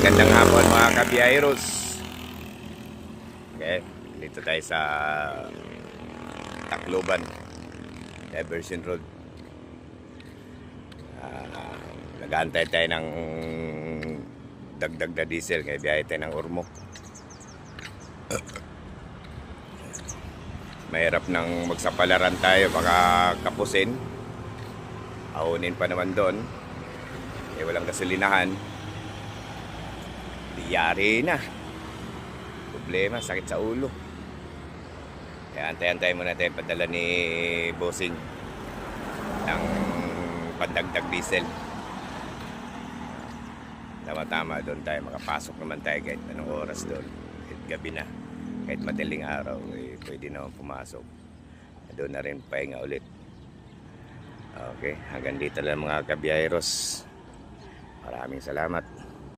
Gandang hapon mga kabiyahers. Okay, dito tayo sa Tacloban, Diversion Road. Nag-aantay tayo ng dagdag na diesel kaya biyahe tayo ng Ormoc. Mahirap nang magsapalaran tayo, baka kapusin. Aunin pa naman doon. Eh, walang gasolinahan. Diyari na. Problema, sakit sa ulo. Kaya antay-antay muna tayo padala ni Bossing ng pandagdag diesel. Tama-tama doon tayo, makapasok naman tayo kahit anong oras doon. Kahit gabi na, kahit madaling araw, eh, pwede naman pumasok. Doon na rin pahinga ulit. Okay, hanggang dito lang mga kabiyaheros. Maraming salamat.